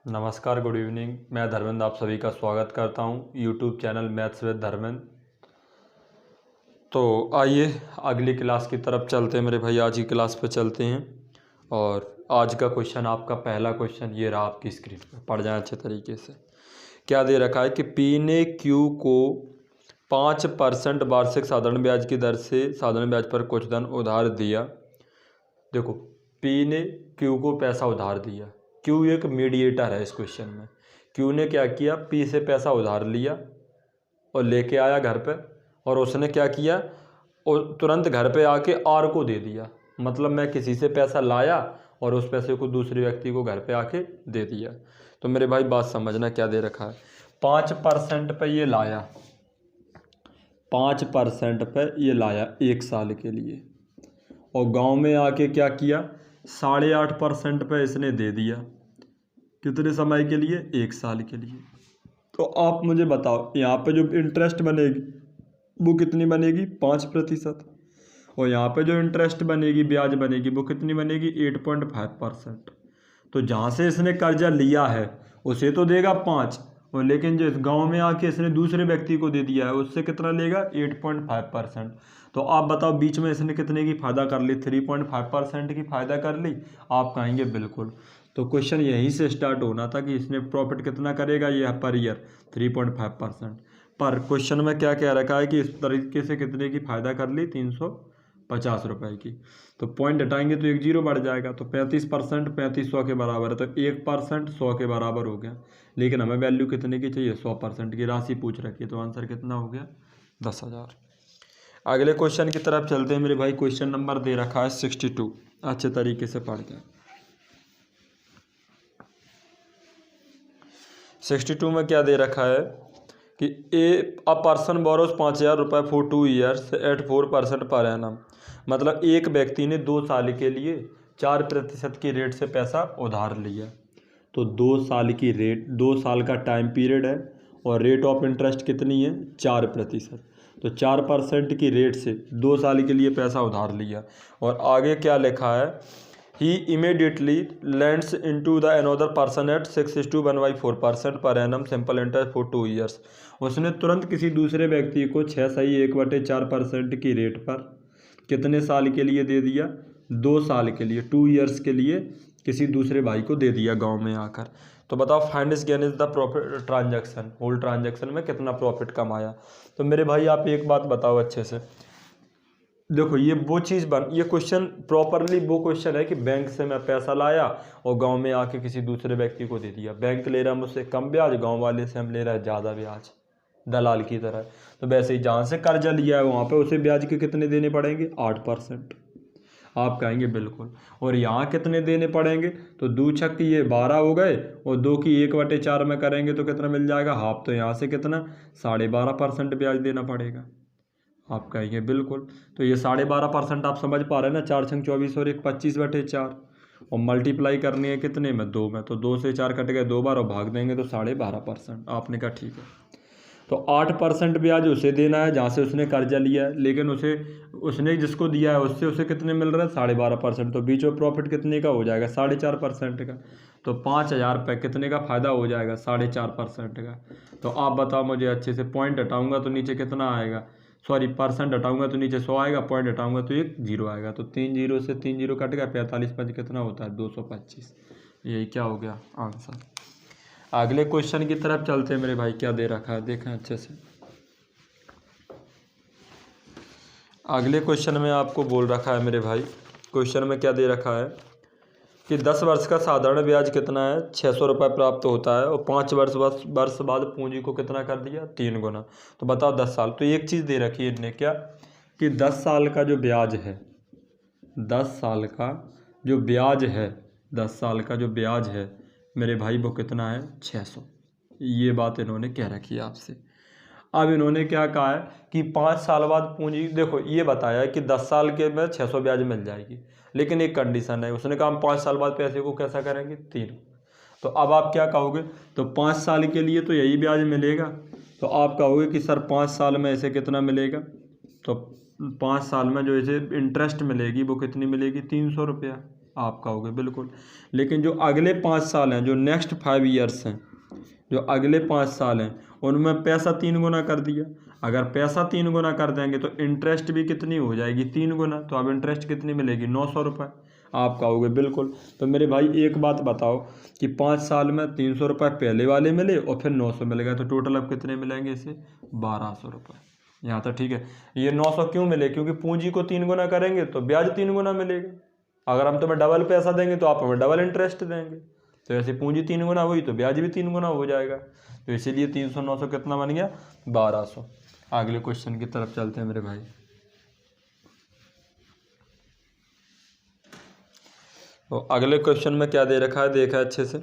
नमस्कार, good evening. मैं धर्मेंद्र आप सभी का स्वागत करता हूं YouTube channel maths with Dharmendra. तो आइए अगली क्लास की तरफ चलते हैं मेरे भाई। आज की क्लास पे चलते हैं और आज का क्वेश्चन, आपका पहला क्वेश्चन ये रहा आपकी स्क्रीन पे, पढ़ जाए अच्छे तरीके से। क्या दे रखा है कि पी ने क्यू को 5% वार्षिक साधारण ब्याज की दर से साधारण ब्याज पर कुछ धन उधार दिया। देखो, पी ने क्यू को पैसा उधार दिया। क्यू एक मीडिएटर है इस क्वेश्चन में। क्यू ने क्या किया, पी से पैसा उधार लिया और लेके आया घर पे, और उसने क्या किया, और तुरंत घर पे आके आर को दे दिया। मतलब मैं किसी से पैसा लाया और उस पैसे को दूसरे व्यक्ति को घर पे आके दे दिया। तो मेरे भाई बात समझना, क्या दे रखा है, 5% पे ये लाया, 5% पे ये लाया 1 साल के लिए, और गांव में आके क्या किया, 8.5% पे इसने दे दिया। कितने समय के लिए, 1 साल के लिए। तो आप मुझे बताओ, यहाँ पे जो इंटरेस्ट बनेगी वो कितनी बनेगी, 5%। और यहाँ पे जो इंटरेस्ट बनेगी, ब्याज बनेगी, वो कितनी बनेगी, 8.5%। तो जहाँ से इसने कर्जा लिया है उसे तो देगा 5, और लेकिन जो इस गाँव में आके इसने दूसरे व्यक्ति को दे दिया है उससे कितना लेगा, 8.5%। तो आप बताओ, बीच में इसने कितने की फ़ायदा कर ली, 3.5% की फ़ायदा कर ली। आप कहेंगे बिल्कुल। तो क्वेश्चन यहीं से स्टार्ट होना था कि इसने प्रॉफिट कितना करेगा, ये पर ईयर 3.5%। पर क्वेश्चन में क्या कह रखा है कि इस तरीके से कितने की फ़ायदा कर ली, 350 रुपये की। तो पॉइंट हटाएंगे तो एक जीरो बढ़ जाएगा। तो 35%, 3500 के बराबर है, तो 1% 100 के बराबर हो गया। लेकिन हमें वैल्यू कितने की चाहिए, 100% की राशि पूछ रखी है। तो आंसर कितना हो गया, 10,000। अगले क्वेश्चन की तरफ चलते हैं मेरे भाई। क्वेश्चन नंबर दे रखा है 62। अच्छे तरीके से पढ़ के 62 में क्या दे रखा है कि अ पर्सन बोरोस 5,000 रुपये for 2 years eight 4% per annum. मतलब एक व्यक्ति ने 2 साल के लिए 4% की रेट से पैसा उधार लिया। तो 2 साल की रेट, 2 साल का टाइम पीरियड है, और रेट ऑफ इंटरेस्ट कितनी है, 4%। तो 4% की रेट से 2 साल के लिए पैसा उधार लिया। और आगे क्या लिखा है, ही immediately lends into the another person at 6:1/4% per annum simple interest for 2 years. उसने तुरंत किसी दूसरे व्यक्ति को 6/1/4% की रेट पर कितने साल के लिए दे दिया, 2 साल के लिए, 2 ईयर्स के लिए किसी दूसरे भाई को दे दिया गांव में आकर। तो बताओ, find is gain is the profit transaction, whole transaction में कितना प्रॉफिट कमाया। तो मेरे भाई आप एक बात बताओ अच्छे से, देखो ये वो चीज़ ये क्वेश्चन प्रॉपरली वो क्वेश्चन है कि बैंक से मैं पैसा लाया और गांव में आके किसी दूसरे व्यक्ति को दे दिया। बैंक ले रहा है मुझसे कम ब्याज, गांव वाले से हम ले रहा है ज़्यादा ब्याज, दलाल की तरह। तो वैसे ही जहाँ से कर्जा लिया है वहाँ पे उसे ब्याज के कितने देने पड़ेंगे, 8%। आप कहेंगे बिल्कुल। और यहाँ कितने देने पड़ेंगे, तो 2 छक्के ये 12 हो गए, और 2 की 1/4 में करेंगे तो कितना मिल जाएगा, हाफ। तो यहाँ से कितना, 12.5% ब्याज देना पड़ेगा। आप कहेंगे बिल्कुल। तो ये 12.5% आप समझ पा रहे हैं ना, 4 छंग 24 और 1 25/4, और मल्टीप्लाई करनी है कितने में, 2 में। तो 2 से 4 कट गए 2 बार, और भाग देंगे तो 12.5%। आपने कहा ठीक है। तो 8% ब्याज उसे देना है जहाँ से उसने कर्जा लिया है, लेकिन उसने जिसको दिया है उससे उसे कितने मिल रहा है, 12.5%। तो बीच में प्रॉफिट कितने का हो जाएगा, 4.5% का। तो 5,000 रुपये कितने का फ़ायदा हो जाएगा, 4.5% का। तो आप बताओ मुझे अच्छे से, पॉइंट हटाऊंगा तो नीचे कितना आएगा, सॉरी परसेंट हटाऊंगा तो नीचे 100 आएगा, पॉइंट हटाऊंगा तो एक जीरो आएगा। तो 3 जीरो से 3 जीरो कट गया, 45 कितना होता है, 225। यही क्या हो गया आंसर। अगले क्वेश्चन की तरफ चलते हैं मेरे भाई। क्या दे रखा है देखें अच्छे से। अगले क्वेश्चन में आपको बोल रखा है मेरे भाई, क्वेश्चन में क्या दे रखा है कि 10 वर्ष का साधारण ब्याज कितना है, 600 रुपये प्राप्त होता है, और 5 वर्ष बाद पूंजी को कितना कर दिया, 3 गुना। तो बताओ 10 साल। तो एक चीज़ दे रखी है इनने, क्या कि 10 साल का जो ब्याज है, 10 साल का जो ब्याज है, 10 साल का जो ब्याज है मेरे भाई, वो कितना है, 600। ये बात इन्होंने कह रखी है आपसे। अब इन्होंने क्या कहा है कि 5 साल बाद पूंजी, देखो ये बताया है कि 10 साल के में 600 ब्याज मिल जाएगी, लेकिन एक कंडीशन है। उसने कहा हम 5 साल बाद पैसे को कैसा करेंगे, 3। तो अब आप क्या कहोगे, तो 5 साल के लिए तो यही ब्याज मिलेगा। तो आप कहोगे कि सर 5 साल में ऐसे कितना मिलेगा, तो 5 साल में जो इसे इंटरेस्ट मिलेगी वो कितनी मिलेगी, 300 रुपया। आप कहोगे बिल्कुल। लेकिन जो अगले 5 साल हैं, जो नेक्स्ट 5 ईयर्स हैं, जो अगले 5 साल हैं, उनमें पैसा 3 गुना कर दिया। अगर पैसा 3 गुना कर देंगे तो इंटरेस्ट भी कितनी हो जाएगी, 3 गुना। तो अब इंटरेस्ट कितनी मिलेगी, 900 रुपये। आप कहोगे बिल्कुल। तो मेरे भाई एक बात बताओ कि 5 साल में 300 रुपये पहले वाले मिले और फिर 900 मिल गए, तो टोटल अब कितने मिलेंगे इसे, 1200 रुपये। यहाँ तक ठीक है। ये 900 क्यों मिले, क्योंकि पूंजी को 3 गुना करेंगे तो ब्याज 3 गुना मिलेगा। अगर हम तुम्हें डबल पैसा देंगे तो आप हमें डबल इंटरेस्ट देंगे। तो ऐसे पूंजी 3 गुना हुई तो ब्याज भी 3 गुना हो जाएगा। तो इसीलिए 300 900 कितना बन गया, 1200। अगले क्वेश्चन की तरफ चलते हैं मेरे भाई। तो अगले क्वेश्चन में क्या दे रखा है, देखा अच्छे से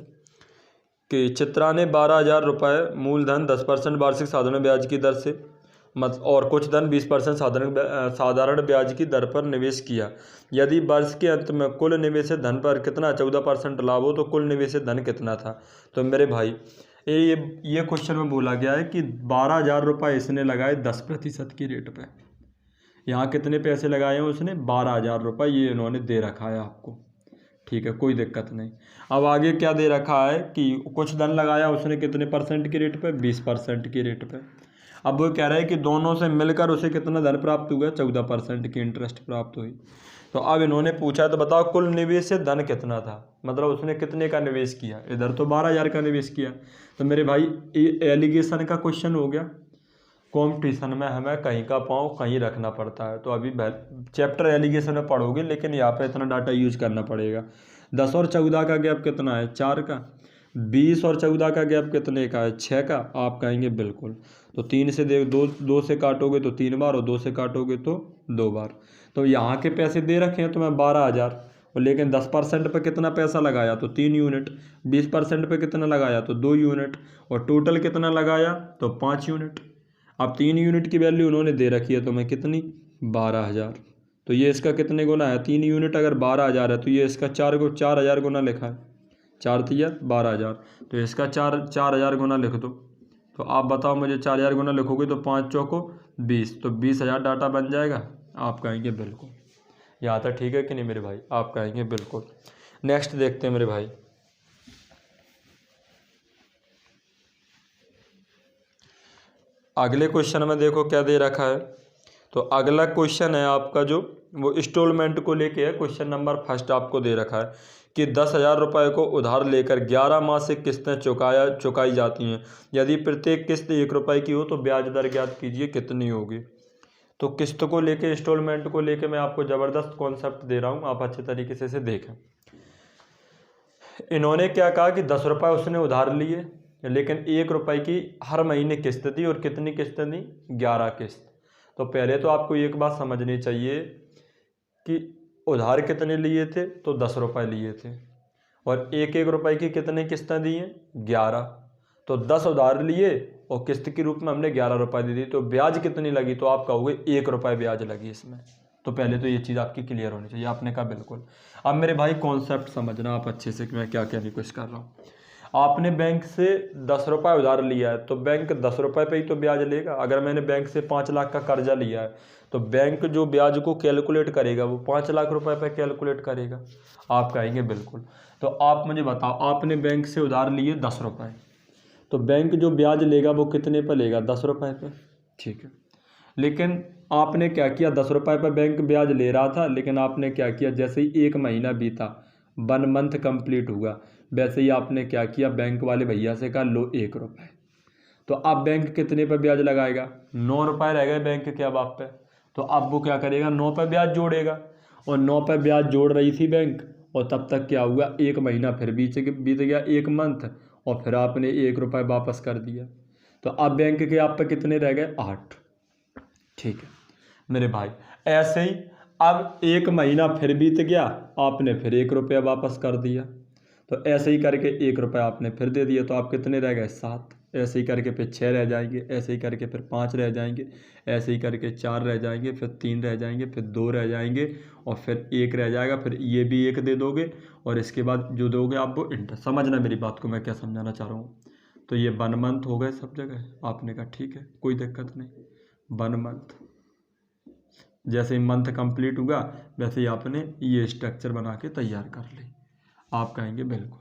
कि चित्रा ने 12,000 रुपये मूलधन 10% वार्षिक साधारण ब्याज की दर से और कुछ धन 20% साधारण ब्याज की दर पर निवेश किया। यदि वर्ष के अंत में कुल निवेशित धन पर कितना 14% लाभ हो तो कुल निवेशित धन कितना था। तो मेरे भाई ये क्वेश्चन में बोला गया है कि 12,000 रुपये इसने लगाए 10% की रेट पे। यहाँ कितने पैसे लगाए हैं उसने, 12,000 रुपये। ये इन्होंने दे रखा है आपको, ठीक है, कोई दिक्कत नहीं। अब आगे क्या दे रखा है कि कुछ धन लगाया उसने कितने परसेंट की रेट पे, 20% की रेट पे। अब वो कह रहा है कि दोनों से मिलकर उसे कितना धन प्राप्त हुआ, 14% की इंटरेस्ट प्राप्त हुई। तो अब इन्होंने पूछा तो बताओ कुल निवेश से धन कितना था, मतलब उसने कितने का निवेश किया। इधर तो 12,000 का निवेश किया। तो मेरे भाई एलिगेशन का क्वेश्चन हो गया। कॉम्पिटिशन में हमें कहीं का पाँव कहीं रखना पड़ता है। तो अभी चैप्टर एलिगेशन में पढ़ोगे, लेकिन यहाँ पे इतना डाटा यूज करना पड़ेगा। 10 और 14 का गैप कितना है, 4 का। 20 और 14 का गैप कितने का है, 6 का। आप कहेंगे बिल्कुल। तो 3 से दो से काटोगे तो 3 बार, और 2 से काटोगे तो 2 बार। तो यहाँ के पैसे दे रखे हैं तुम्हें 12,000, और लेकिन 10% पे कितना पैसा लगाया, तो 3 यूनिट। 20% पे कितना लगाया, तो 2 यूनिट। और टोटल कितना लगाया, तो 5 यूनिट। अब 3 यूनिट की वैल्यू उन्होंने दे रखी है तुम्हें कितनी, 12,000। तो ये इसका कितने गुना है, 3 यूनिट अगर 12,000 है तो ये इसका 4,000 गुना लिखा है। 4 तिया 12,000, तो इसका 4,000 गुना लिख दो। तो आप बताओ मुझे, 4,000 गुना लिखोगे तो 5 चौको 20, तो 20,000 डाटा बन जाएगा। आप कहेंगे बिल्कुल। यहाँ तक ठीक है कि नहीं मेरे भाई, आप कहेंगे बिल्कुल। नेक्स्ट देखते हैं मेरे भाई। अगले क्वेश्चन में देखो क्या दे रखा है। तो अगला क्वेश्चन है आपका जो, वो इंस्टॉलमेंट को लेके है। क्वेश्चन नंबर फर्स्ट आपको दे रखा है कि 10,000 रुपये को उधार लेकर 11 मासिक किस्तें चुकाई जाती हैं। यदि प्रत्येक किस्त 1 रुपये की हो तो ब्याज दर ज्ञात कीजिए कितनी होगी। तो किस्त को लेके, इंस्टॉलमेंट को लेके मैं आपको ज़बरदस्त कॉन्सेप्ट दे रहा हूँ, आप अच्छे तरीके से देखें। इन्होंने क्या कहा कि 10 रुपये उसने उधार लिए, लेकिन 1 रुपये की हर महीने किस्त दी। और कितनी किस्तें दी, 11 किस्त। तो पहले तो आपको एक बात समझनी चाहिए कि उधार कितने लिए थे, तो 10 रुपये लिए थे। और 1 रुपये की कितनी किस्तें दी हैं, 11। तो 10 उधार लिए और किस्त के रूप में हमने 11 रुपये दे दी। तो ब्याज कितनी लगी, तो आप कहोगे 1 रुपये ब्याज लगी इसमें। तो पहले तो ये चीज़ आपकी क्लियर होनी चाहिए। आपने कहा बिल्कुल। अब मेरे भाई कॉन्सेप्ट समझना आप अच्छे से कि मैं क्या कहने की कोशिश कर रहा हूँ। आपने बैंक से 10 रुपये उधार लिया है तो बैंक 10 रुपये पे ही तो ब्याज लेगा। अगर मैंने बैंक से 5 लाख का कर्जा लिया है तो बैंक जो ब्याज को कैलकुलेट करेगा वो 5 लाख रुपए पे कैलकुलेट करेगा। आप कहेंगे बिल्कुल। तो आप मुझे बताओ, आपने बैंक से उधार लिए 10 रुपये, तो बैंक जो ब्याज लेगा वो कितने पर लेगा, 10 रुपये पे, ठीक है। लेकिन आपने क्या किया, 10 रुपये पर बैंक ब्याज ले रहा था, लेकिन आपने क्या किया, जैसे ही 1 महीना बीता, 1 मंथ कंप्लीट हुआ, वैसे ही आपने क्या किया, बैंक वाले भैया से कहा लो 1 रुपये। तो अब बैंक कितने पर ब्याज लगाएगा, 9 रुपये रह गए बैंक के अब आप पे। तो अब वो क्या करेगा, 9 पर ब्याज जोड़ेगा। और 9 पर ब्याज जोड़ रही थी बैंक, और तब तक क्या हुआ, 1 महीना फिर बीत गया, 1 मंथ, और फिर आपने 1 रुपये वापस कर दिया। तो अब बैंक के आप पे कितने रह गए, 8, ठीक है मेरे भाई। ऐसे ही अब 1 महीना फिर बीत गया, आपने फिर 1 रुपया वापस कर दिया। तो ऐसे ही करके 1 रुपया आपने फिर दे दिया, तो आप कितने रह गए, 7। ऐसे ही करके फिर 6 रह जाएंगे, ऐसे ही करके फिर 5 रह जाएंगे, ऐसे ही करके 4 रह जाएंगे, फिर 3 रह जाएंगे, फिर 2 रह जाएंगे, और फिर 1 रह जाएगा। फिर ये भी 1 दे दोगे, और इसके बाद जो दोगे आप वो इंटरेस्ट। समझना मेरी बात को, मैं क्या समझाना चाह रहा हूँ। तो ये 1 मंथ हो गए सब जगह। आपने कहा ठीक है, कोई दिक्कत नहीं, 1 मंथ जैसे ही मंथ कंप्लीट हुआ वैसे ही आपने ये स्ट्रक्चर बना के तैयार कर ली। आप कहेंगे बिल्कुल।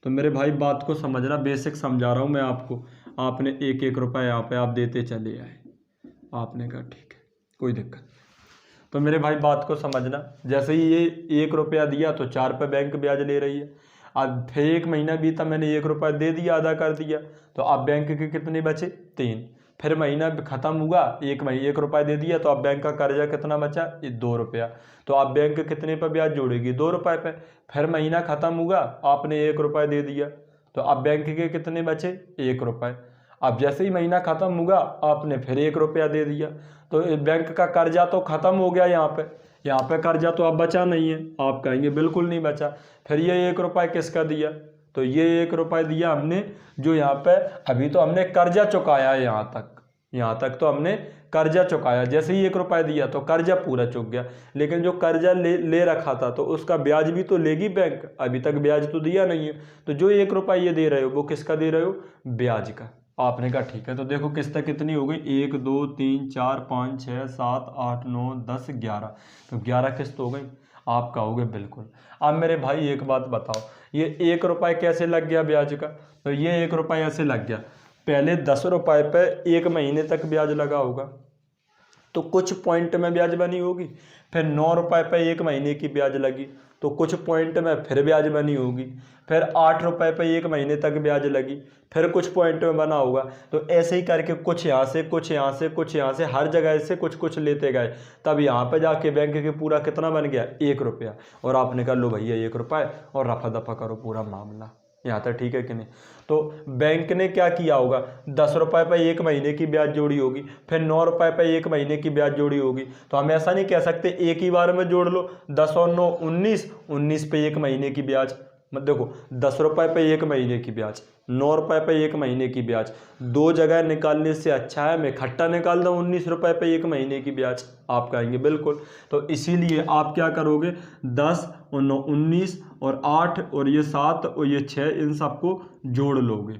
तो मेरे भाई बात को समझना, बेसिक समझा रहा हूँ मैं आपको। आपने 1-1 रुपये यहाँ पे आप देते चले आए, आपने कहा ठीक है कोई दिक्कत। तो मेरे भाई बात को समझना, जैसे ही ये 1 रुपया दिया तो 4 पे बैंक ब्याज ले रही है। अब फिर 1 महीना बीता, मैंने 1 रुपया दे दिया, अदा कर दिया, तो अब बैंक के कितने बचे? 3। फिर महीना खत्म हुआ, 1 रुपया दे दिया, तो अब बैंक का कर्जा कितना बचा? 2 रुपया। तो अब बैंक कितने पर ब्याज जोड़ेगी? 2 रुपये पे। फिर महीना खत्म हुआ, आपने 1 रुपया दे दिया, तो अब बैंक के कितने बचे? 1 रुपये। अब जैसे ही महीना खत्म हुआ, आपने फिर 1 रुपया दे दिया, तो बैंक का कर्जा तो खत्म हो गया। यहाँ पे कर्जा तो अब बचा नहीं है। आप कहेंगे बिल्कुल नहीं बचा। फिर ये 1 रुपया किसका दिया? तो ये 1 रुपया दिया हमने, जो यहाँ पे अभी तो हमने कर्जा चुकाया है। यहाँ तक तो हमने कर्जा चुकाया। जैसे ही 1 रुपया दिया तो कर्जा पूरा चुक गया, लेकिन जो कर्जा ले रखा था तो उसका ब्याज भी तो लेगी बैंक, अभी तक ब्याज तो दिया नहीं है। तो जो 1 रुपया ये दे रहे हो वो किसका दे रहे हो? ब्याज का। आपने कहा ठीक है। तो देखो किस्तें कितनी हो गई? 1 2 3 4 5 6 7 8 9 10 11। तो 11 किस्त हो गई। आप कहोगे बिल्कुल। अब मेरे भाई एक बात बताओ, ये 1 रुपया कैसे लग गया ब्याज का? तो ये 1 रुपया ऐसे लग गया, पहले 10 रुपये पे 1 महीने तक ब्याज लगा होगा, तो कुछ पॉइंट में ब्याज बनी होगी। फिर 9 रुपये पे 1 महीने की ब्याज लगी, तो कुछ पॉइंट में फिर ब्याज बनी होगी। फिर 8 रुपये पे 1 महीने तक ब्याज लगी, फिर कुछ पॉइंट में बना होगा। तो ऐसे ही करके कुछ यहाँ से, कुछ यहाँ से, कुछ यहाँ से, हर जगह से कुछ कुछ लेते गए, तब यहाँ पे जाके बैंक के पूरा कितना बन गया? 1 रुपया। और आपने कहा लो भैया 1 रुपया, और रफा दफा करो पूरा मामला। यहाँ तक ठीक है कि नहीं? तो बैंक ने क्या किया होगा? 10 रुपये पे 1 महीने की ब्याज जोड़ी होगी, फिर 9 रुपये पे 1 महीने की ब्याज जोड़ी होगी। तो हम ऐसा नहीं कह सकते एक ही बार में जोड़ लो 10 और 9 19, 19 पे 1 महीने की ब्याज। मत देखो, 10 रुपये पे 1 महीने की ब्याज, 9 रुपये पे 1 महीने की ब्याज, दो जगह निकालने से अच्छा है मैं इकट्ठा निकाल दूँ 19 रुपये पे 1 महीने की ब्याज। आप कहेंगे बिल्कुल। तो इसीलिए आप क्या करोगे? 10 और 9 19 और 8 और ये 7 और ये 6, इन सबको जोड़ लोगे,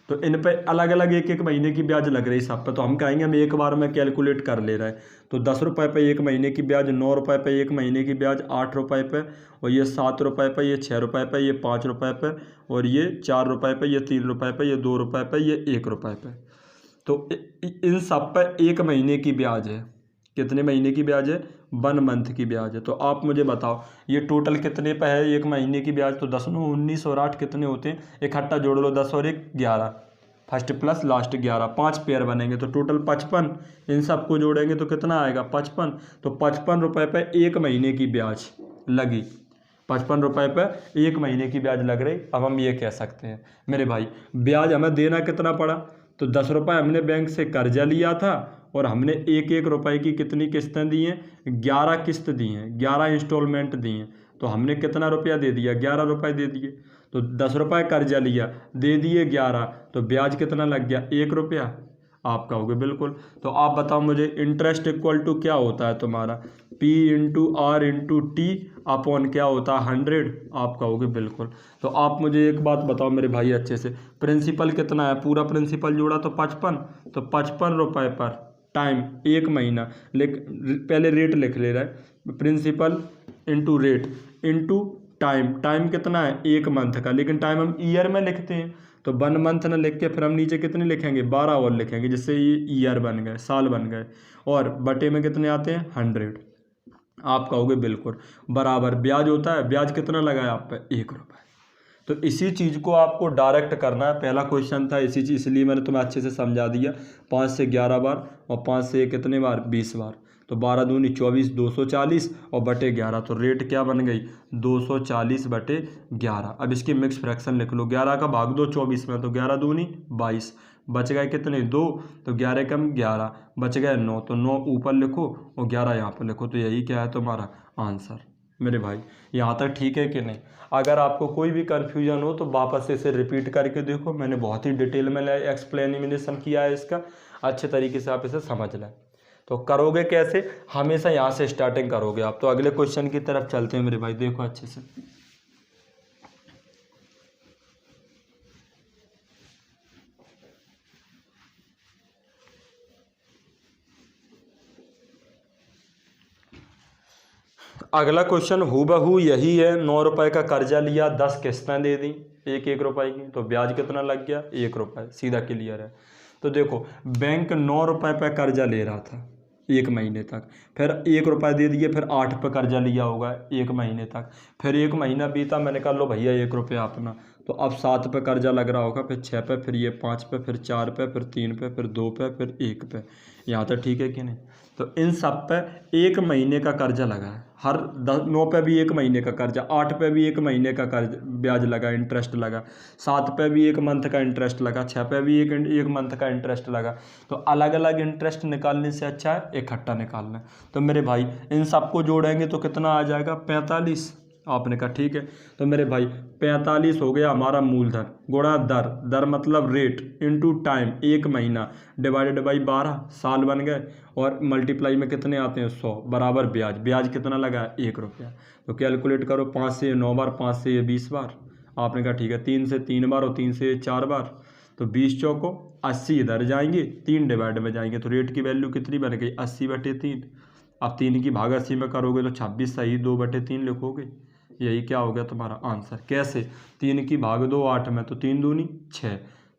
तो इन पे अलग अलग 1-1 महीने की ब्याज लग रही सब पे। तो हम कहेंगे हम एक बार में कैलकुलेट कर ले रहे हैं। तो 10 रुपये पे 1 महीने की ब्याज, 9 रुपये पे 1 महीने की ब्याज, 8 रुपये पे, और ये 7 रुपये पे, ये 6 रुपये पे, ये 5 रुपये पे, और ये 4 रुपये पे, ये 3 रुपये पे, ये 2 रुपये पे, ये 1 रुपये पे। तो इन सब पे 1 महीने की ब्याज है। कितने महीने की ब्याज है? 1 मंथ की ब्याज है। तो आप मुझे बताओ ये टोटल कितने पे है 1 महीने की ब्याज? तो 10 9 19 और 8 कितने होते हैं? इकट्ठा जोड़ लो, 10 और 1 11, फर्स्ट प्लस लास्ट 11, 5 पेयर बनेंगे, तो टोटल 55। इन सबको जोड़ेंगे तो कितना आएगा? 55। तो 55 रुपये पे 1 महीने की ब्याज लगी, 55 रुपये पे 1 महीने की ब्याज लग रही। अब हम ये कह सकते हैं मेरे भाई ब्याज हमें देना कितना पड़ा? तो 10 रुपये हमने बैंक से कर्जा लिया था, और हमने 1-1 रुपये की कितनी किस्तें दी हैं? 11 किस्त दी हैं, 11 इंस्टॉलमेंट दी हैं। तो हमने कितना रुपया दे दिया? 11 रुपये दे दिए। तो 10 रुपये कर्जा लिया, दे दिए 11, तो ब्याज कितना लग गया? 1 रुपया। आप कहोगे बिल्कुल। तो आप बताओ मुझे इंटरेस्ट इक्वल टू क्या होता है तुम्हारा? P/R/T अपॉन क्या होता है? 100। आप कहोगे बिल्कुल। तो आप मुझे एक बात बताओ मेरे भाई अच्छे से, प्रिंसिपल कितना है? पूरा प्रिंसिपल जोड़ा तो 55। तो 55 रुपये पर टाइम 1 महीना, पहले रेट लिख ले रहा है, principal into rate into time. Time कितना है? 1 मंथ का, लेकिन टाइम हम ईयर में लिखते हैं, तो 1 मंथ ना लिख के फिर हम नीचे कितने लिखेंगे? 12 और लिखेंगे, जिससे ये ईयर बन गए, साल बन गए। और बटे में कितने आते हैं? 100। आप कहोगे बिल्कुल। बराबर ब्याज होता है, ब्याज कितना लगा है आप पे? 1 रुपये। तो इसी चीज़ को आपको डायरेक्ट करना है। पहला क्वेश्चन था इसी चीज़, इसलिए मैंने तुम्हें अच्छे से समझा दिया। 5 से 11 बार, और 5 से कितने बार? 20 बार। तो 12 दूनी 24, 240, और बटे 11, तो रेट क्या बन गई? 240/11। अब इसकी मिक्स फ्रैक्शन लिख लो, 11 का भाग दो 24 में, तो 11 दूनी 22, बच गए कितने? 2। तो 11 कम 11, बच गए 9, तो 9 ऊपर लिखो और 11 यहाँ पर लिखो। तो यही क्या है तुम्हारा आंसर मेरे भाई। यहाँ तक ठीक है कि नहीं? अगर आपको कोई भी कन्फ्यूजन हो तो वापस से इसे रिपीट करके देखो, मैंने बहुत ही डिटेल में एक्सप्लेनेशन किया है इसका, अच्छे तरीके से आप इसे समझ लें। तो करोगे कैसे? हमेशा यहाँ से स्टार्टिंग करोगे आप। तो अगले क्वेश्चन की तरफ चलते हैं मेरे भाई, देखो अच्छे से। अगला क्वेश्चन हूबहू यही है। 9 रुपए का कर्जा लिया, 10 किस्तें दे दी 1-1 रुपए की, तो ब्याज कितना लग गया? 1 रुपये। सीधा क्लियर है। तो देखो, बैंक 9 रुपए पर कर्जा ले रहा था 1 महीने तक, फिर 1 रुपये दे दिए, फिर 8 पे कर्जा लिया होगा 1 महीने तक, फिर 1 महीना बीता, मैंने कहा लो भैया 1 रुपया अपना, तो अब 7 पे कर्जा लग रहा होगा, फिर 6 पे, फिर ये 5 पे, फिर 4 पे, फिर 3 पे, फिर 2 पे, फिर 1 पे। यहाँ तक ठीक है कि नहीं? तो इन सब पे 1 महीने का कर्जा लगा है। हर 9 पे भी 1 महीने का कर्जा, 8 पे भी 1 महीने का कर्ज ब्याज लगा, इंटरेस्ट लगा, 7 पे भी 1 मंथ का इंटरेस्ट लगा, 6 पे भी एक मंथ का इंटरेस्ट लगा। तो अलग अलग इंटरेस्ट निकालने से अच्छा है इकट्ठा निकालना। तो मेरे भाई इन सबको जोड़ेंगे तो कितना आ जाएगा? 45। आपने कहा ठीक है। तो मेरे भाई 45 हो गया हमारा मूलधन, गुणा दर, दर मतलब रेट, इनटू टाइम 1 महीना, डिवाइडेड बाई 12 साल बन गए, और मल्टीप्लाई में कितने आते हैं? 100 बराबर ब्याज। ब्याज कितना लगा? 1 रुपया। तो कैलकुलेट करो, 5 से 9 बार, 5 से 20 बार। आपने कहा ठीक है, 3 से 3 बार और 3 से 4 बार, तो 20 चौको 80 इधर जाएंगे, 3 डिवाइड में जाएंगे, तो रेट की वैल्यू कितनी बन गई? 80/3। अब 3 की भाग 80 में करोगे तो 26 सही 2/3 लिखोगे। यही क्या हो गया तुम्हारा आंसर। कैसे? 3 की भाग 2 8 में, तो 3 दूनी 6,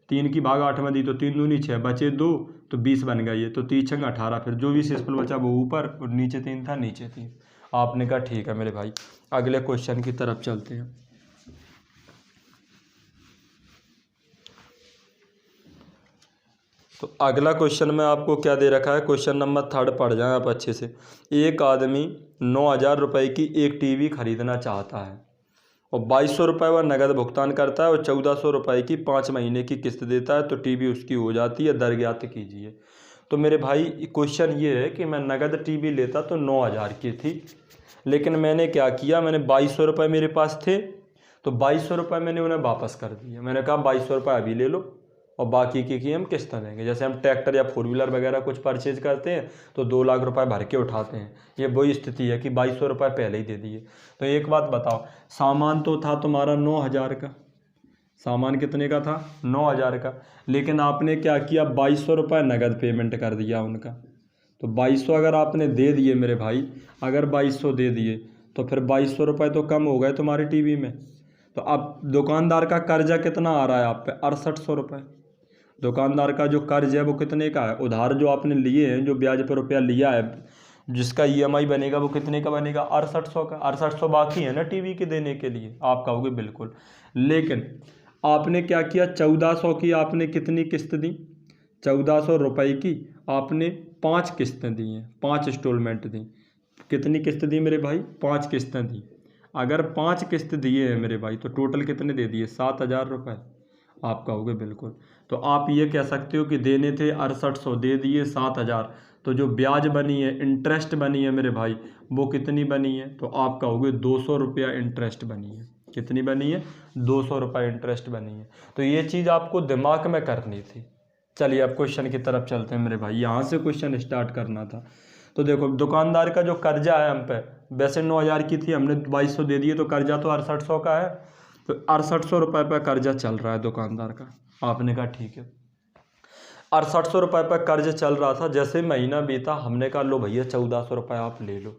3 की भाग 8 में दी तो 3 दूनी 6, बचे 2, तो 20 बन गया ये, तो 3 छंग 18, फिर जो भी शेषफल बचा वो ऊपर, और नीचे 3 था, नीचे 3। आपने कहा ठीक है मेरे भाई, अगले क्वेश्चन की तरफ चलते हैं। तो अगला क्वेश्चन में आपको क्या दे रखा है? क्वेश्चन नंबर 3 पढ़ जाएं आप अच्छे से। एक आदमी 9,000 रुपये की एक टीवी खरीदना चाहता है और 2,200 रुपये वह नगद भुगतान करता है और 1,400 रुपये की 5 महीने की किस्त देता है, तो टीवी उसकी हो जाती है। दर ज्ञात कीजिए। तो मेरे भाई क्वेश्चन ये है कि मैं नगद टीवी लेता तो 9,000 की थी, लेकिन मैंने क्या किया, मैंने 2,200 रुपये मेरे पास थे, तो 2,200 रुपये मैंने उन्हें वापस कर दिए। मैंने कहा 2,200 रुपये अभी ले लो और बाकी की हम किस्त देंगे। जैसे हम ट्रैक्टर या 4 व्हीलर वगैरह कुछ परचेज करते हैं तो 2 लाख रुपए भर के उठाते हैं, ये वही स्थिति है कि 2,200 रुपये पहले ही दे दिए। तो एक बात बताओ, सामान तो था तुम्हारा 9,000 का, सामान कितने का था? 9,000 का, लेकिन आपने क्या किया? 2,200 रुपये नगद पेमेंट कर दिया उनका। तो 2,200 अगर आपने दे दिए मेरे भाई, अगर 2,200 दे दिए तो फिर 2,200 रुपये तो कम हो गए तुम्हारी टीवी में। तो अब दुकानदार का कर्जा कितना आ रहा है आप पे? 6,800 रुपये। दुकानदार का जो कर्ज है वो कितने का है? उधार जो आपने लिए हैं, जो ब्याज पर रुपया लिया है, जिसका ईएमआई बनेगा वो कितने का बनेगा? 6,800 का। 6,800 बाकी है ना टीवी के देने के लिए। आप कहोगे बिल्कुल, लेकिन आपने क्या किया? 1,400 की आपने कितनी किस्त दी? 1,400 रुपये की आपने 5 किस्तें दी हैं, 5 इंस्टॉलमेंट दी। कितनी किस्त दी मेरे भाई? 5 किस्तें दी। अगर 5 किस्त दिए हैं मेरे भाई तो टोटल कितने दे दिए? 7,000 रुपये। आप कहोगे बिल्कुल। तो आप ये कह सकते हो कि देने थे 6,800, दे दिए 7,000, तो जो ब्याज बनी है, इंटरेस्ट बनी है मेरे भाई, वो कितनी बनी है? तो आप कहोगे 200 रुपया इंटरेस्ट बनी है। कितनी बनी है? 200 रुपये इंटरेस्ट बनी है। तो ये चीज़ आपको दिमाग में करनी थी। चलिए अब क्वेश्चन की तरफ चलते हैं मेरे भाई, यहाँ से क्वेश्चन स्टार्ट करना था। तो देखो, दुकानदार का जो कर्जा है हम पे, वैसे 9,000 की थी, हमने 2,200 दे दिए, तो कर्जा तो 6,800 का है, तो 6,800 रुपये पर कर्जा चल रहा है दुकानदार का। आपने कहा ठीक है, 6,800 रुपये पर कर्ज चल रहा था। जैसे महीना बीता, हमने कहा लो भैया 1,400 रुपये आप ले लो।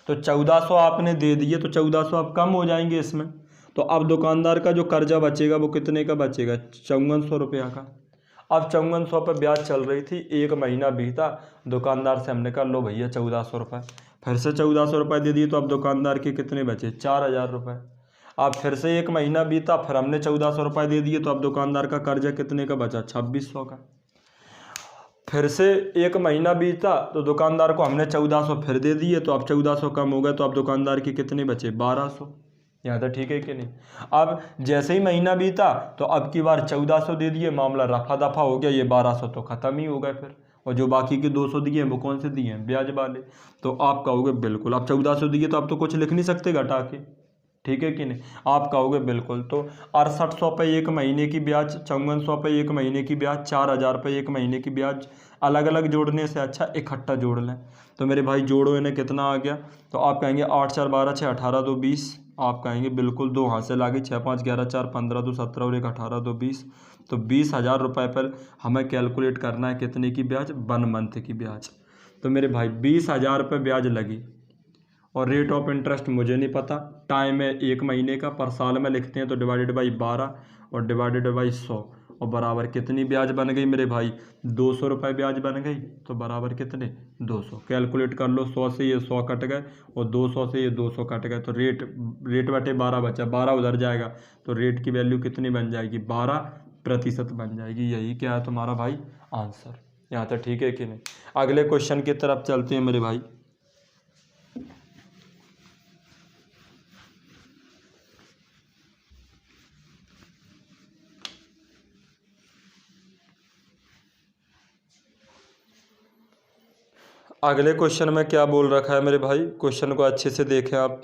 तो 1,400 आपने दे दिए, तो 1,400 अब कम हो जाएंगे इसमें। तो अब दुकानदार का जो कर्जा बचेगा वो कितने का बचेगा? 5,400 रुपया का। अब 5,400 पर ब्याज चल रही थी, 1 महीना बीता, दुकानदार से हमने कहा लो भैया 1,400 रुपये, फिर से 1,400 रुपये दे दिए, तो अब दुकानदार के कितने बचे? 4,000 रुपये। अब फिर से 1 महीना बीता, फिर हमने 1,400 रुपये दे दिए, तो अब दुकानदार का कर्जा कितने का बचा? 2,600 का। फिर से 1 महीना बीता, तो दुकानदार को हमने 1,400 फिर दे दिए, तो अब 1,400 कम हो गए, तो अब दुकानदार के कितने बचे? 1,200। यहाँ तो ठीक है कि नहीं? अब जैसे ही महीना बीता, तो अब की बार 1,400 दे दिए, मामला रफा दफा हो गया, ये 1,200 तो ख़त्म ही हो गए फिर। और जो बाकी के 200 दिए हैं वो कौन से दिए हैं? ब्याज वाले। तो आप कहोगे बिल्कुल, अब 1,400 दिए तो आप तो कुछ लिख नहीं सकते घटा के, ठीक है कि नहीं? आप कहोगे बिल्कुल। तो 6,800 पे 1 महीने की ब्याज, 5,400 पे 1 महीने की ब्याज, 4,000 पे 1 महीने की ब्याज, अलग अलग जोड़ने से अच्छा इकट्ठा जोड़ लें। तो मेरे भाई जोड़ो इन्हें, कितना आ गया? तो आप कहेंगे 8 4 12 6 18 2 20। आप कहेंगे बिल्कुल, 2 हाथ से लागे, 6 5 11 4 15 2 17 और 1 18 2 20। तो 20,000 रुपये पर हमें कैलकुलेट करना है कितने की ब्याज? 1 मंथ की ब्याज। तो मेरे भाई 20,000 रुपये ब्याज लगी और रेट ऑफ इंटरेस्ट मुझे नहीं पता, टाइम है 1 महीने का, पर साल में लिखते हैं तो डिवाइडेड बाई 12 और डिवाइडेड बाई 100 और बराबर कितनी ब्याज बन गई मेरे भाई, 200 रुपये ब्याज बन गई। तो बराबर कितने, 200। कैलकुलेट कर लो, 100 से ये 100 कट गए और 200 से ये 200 कट गए, तो रेट बटे 12 बचा, 12 उधर जाएगा तो रेट की वैल्यू कितनी बन जाएगी, 12% बन जाएगी। यही क्या है तुम्हारा भाई आंसर। यहाँ तक ठीक है कि नहीं। अगले क्वेश्चन की तरफ चलते हैं मेरे भाई। अगले क्वेश्चन में क्या बोल रखा है मेरे भाई, क्वेश्चन को अच्छे से देखें आप,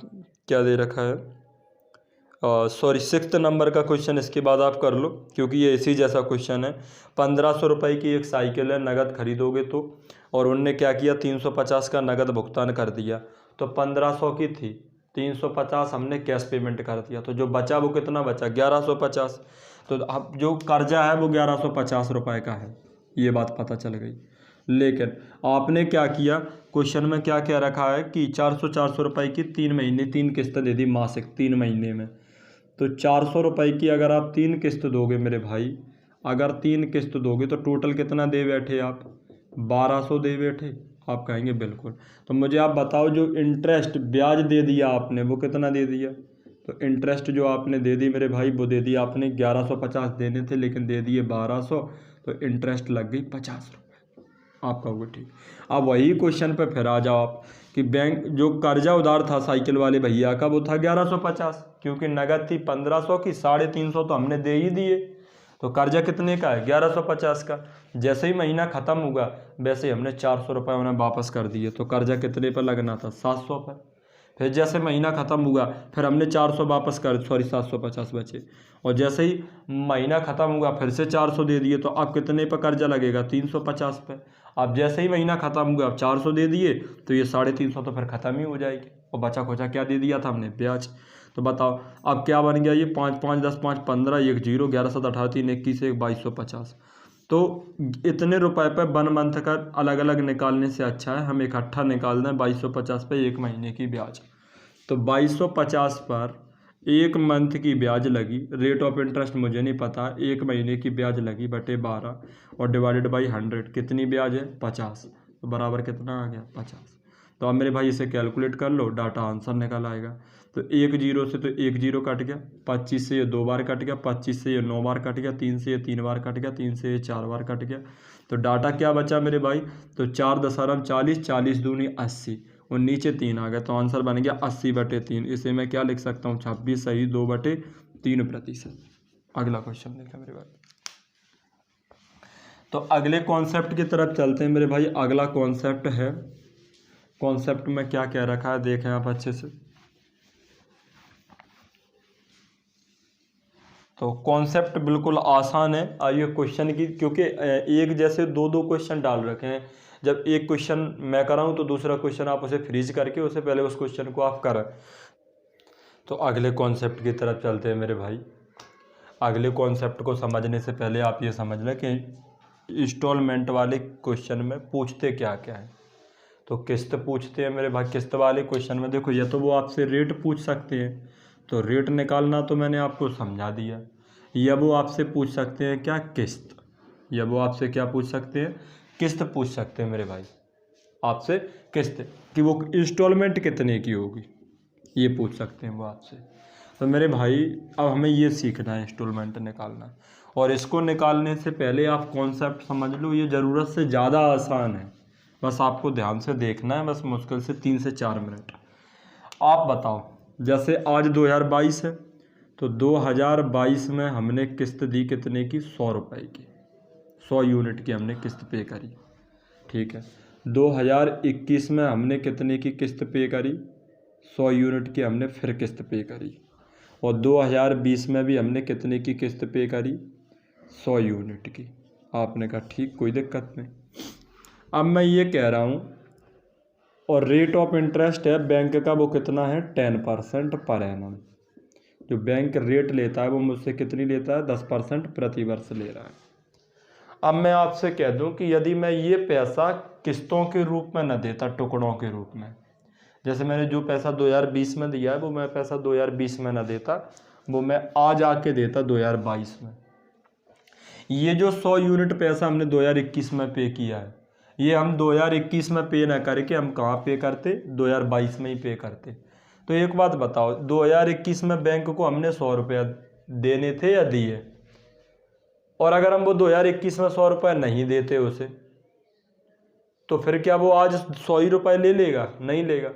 क्या दे रखा है। सॉरी 6th नंबर का क्वेश्चन इसके बाद आप कर लो, क्योंकि ये इसी जैसा क्वेश्चन है। 1500 रुपये की एक साइकिल है, नगद खरीदोगे तो, और उनने क्या किया 350 का नगद भुगतान कर दिया। तो 1500 की थी, 350 हमने कैश पेमेंट कर दिया, तो जो बचा वो कितना बचा, 1150। तो अब जो कर्जा है वो 1150 रुपये का है, ये बात पता चल गई। लेकिन आपने क्या किया, क्वेश्चन में क्या क्या रखा है कि 400 रुपये की 3 महीने 3 किस्त दे दी मासिक 3 महीने में। तो 400 रुपये की अगर आप 3 किस्त दोगे मेरे भाई, अगर 3 किस्त दोगे तो टोटल कितना दे बैठे आप, 1200 दे बैठे। आप कहेंगे बिल्कुल। तो मुझे आप बताओ, जो इंटरेस्ट ब्याज दे दिया आपने वो कितना दे दिया। तो इंटरेस्ट जो आपने दे दी मेरे भाई वो दे दिया आपने 1150 देने थे, लेकिन दे दिए 1200, तो इंटरेस्ट लग गई 50 रुपये। आप कहोगे ठीक। अब वही क्वेश्चन पे फिर आ जाओ आप कि बैंक जो कर्जा उधार था साइकिल वाले भैया का वो था 1150, क्योंकि नगद थी 1500 की, 350 तो हमने दे ही दिए, तो कर्जा कितने का है 1150 का। जैसे ही महीना ख़त्म हुआ वैसे ही हमने 400 रुपये उन्हें वापस कर दिए, तो कर्जा कितने पर लगना था 700 पर। फिर जैसे महीना ख़त्म हुआ फिर हमने 400 वापस कर, सॉरी 750 बचे, और जैसे ही महीना ख़त्म हुआ फिर से 400 दे दिए, तो अब कितने पर कर्जा लगेगा 350 पे। अब जैसे ही महीना ख़त्म हुआ अब 400 दे दिए, तो ये 350 तो फिर ख़त्म ही हो जाएगी, और बचा खोचा क्या दे दिया था हमने, ब्याज। तो बताओ अब क्या बन गया, ये 5 5 10 5 15 1 0 11 7 18 3 21 1 2250। तो इतने रुपए पे 1 मंथ का अलग अलग निकालने से अच्छा है हम इकट्ठा निकाल दें 2250 पे 1 महीने की ब्याज। तो 2250 पर 1 मंथ की ब्याज लगी, रेट ऑफ इंटरेस्ट मुझे नहीं पता, 1 महीने की ब्याज लगी बटे 12 और डिवाइडेड बाई 100, कितनी ब्याज है 50, तो बराबर कितना आ गया 50। तो अब मेरे भाई इसे कैलकुलेट कर लो, डाटा आंसर निकल आएगा। तो 1 0 से तो 1 0 कट गया, 25 से ये 2 बार कट गया, 25 से ये 9 बार कट गया, 3 से ये 3 बार कट गया, 3 से ये 4 बार कट गया। तो डाटा क्या बचा मेरे भाई, तो 4 दशमलव 40, 40 दूनी 80 और नीचे 3 आ गया, तो आंसर बन गया 80/3। इसे मैं क्या लिख सकता हूँ 26 सही 2/3%। अगला क्वेश्चन देखा मेरे भाई। तो अगले कॉन्सेप्ट की तरफ चलते हैं मेरे भाई। अगला कॉन्सेप्ट है, कॉन्सेप्ट में क्या क्या रखा है देखें आप अच्छे से। तो कॉन्सेप्ट बिल्कुल आसान है। आइए क्वेश्चन की, क्योंकि एक जैसे दो दो क्वेश्चन डाल रखे हैं, जब एक क्वेश्चन मैं कराऊं तो दूसरा क्वेश्चन आप उसे फ्रीज करके उसे पहले उस क्वेश्चन को आप करें। तो अगले कॉन्सेप्ट की तरफ चलते हैं मेरे भाई। अगले कॉन्सेप्ट को समझने से पहले आप ये समझ लें कि इंस्टॉलमेंट वाले क्वेश्चन में पूछते क्या क्या है। तो किस्त पूछते हैं मेरे भाई। किस्त वाले क्वेश्चन में देखो, या तो वो आपसे रेट पूछ सकते हैं, तो रेट निकालना तो मैंने आपको समझा दिया, या वो आपसे पूछ सकते हैं क्या, किस्त, या वो आपसे क्या पूछ सकते हैं, किस्त पूछ सकते हैं मेरे भाई, आपसे किस्त कि वो इंस्टॉलमेंट कितने की होगी, ये पूछ सकते हैं वो आपसे। तो मेरे भाई अब हमें ये सीखना है इंस्टॉलमेंट निकालना, और इसको निकालने से पहले आप कॉन्सेप्ट समझ लो, ये ज़रूरत से ज़्यादा आसान है, बस आपको ध्यान से देखना है, बस मुश्किल से 3 से 4 मिनट। आप बताओ, जैसे आज 2022 है, तो 2022 में हमने किस्त दी कितने की, 100 रुपये की, 100 यूनिट की हमने किस्त पे करी, ठीक है। 2021 में हमने कितने की किस्त पे करी, 100 यूनिट की हमने फिर किस्त पे करी, और 2020 में भी हमने कितने की किस्त पे करी, 100 यूनिट की। आपने कहा ठीक, कोई दिक्कत नहीं। अब मैं ये कह रहा हूँ, और रेट ऑफ इंटरेस्ट है बैंक का वो कितना है 10% पर एनम। जो बैंक रेट लेता है वो मुझसे कितनी लेता है, 10% प्रति वर्ष ले रहा है। अब मैं आपसे कह दूं कि यदि मैं ये पैसा किस्तों के रूप में न देता, टुकड़ों के रूप में, जैसे मैंने जो पैसा 2020 में दिया है वो मैं पैसा 2020 में ना देता, वो मैं आज आके देता 2022 में। ये जो 100 यूनिट पैसा हमने 2021 में पे किया है, ये हम 2021 में पे ना करके हम कहाँ पे करते, 2022 में ही पे करते। तो एक बात बताओ, 2021 में बैंक को हमने 100 रुपया देने थे या दिए, और अगर हम वो 2021 में 100 रुपये नहीं देते उसे, तो फिर क्या वो आज 100 ही रुपये ले लेगा? नहीं लेगा,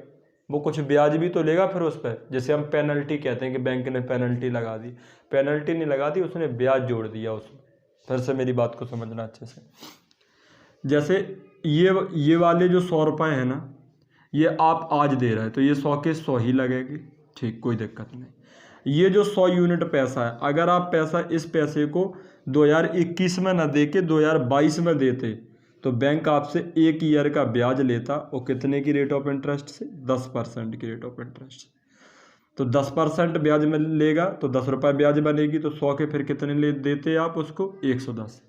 वो कुछ ब्याज भी तो लेगा फिर उस पर, जैसे हम पेनल्टी कहते हैं कि बैंक ने पेनल्टी लगा दी। पेनल्टी नहीं लगा दी, उसने ब्याज जोड़ दिया उसमें। फिर से मेरी बात को समझना अच्छे से। जैसे ये वाले जो 100 रुपये हैं ना, ये आप आज दे रहे हैं तो ये 100 के 100 ही लगेगी, ठीक, कोई दिक्कत नहीं। ये जो 100 यूनिट पैसा है, अगर आप इस पैसे को 2021 में ना दे के 2022 में देते तो बैंक आपसे 1 ईयर का ब्याज लेता, और कितने की रेट ऑफ इंटरेस्ट से? 10% की रेट ऑफ इंटरेस्ट। तो 10% ब्याज में लेगा तो 10 रुपये ब्याज बनेगी, तो 100 के फिर कितने ले देते आप उसको? 110।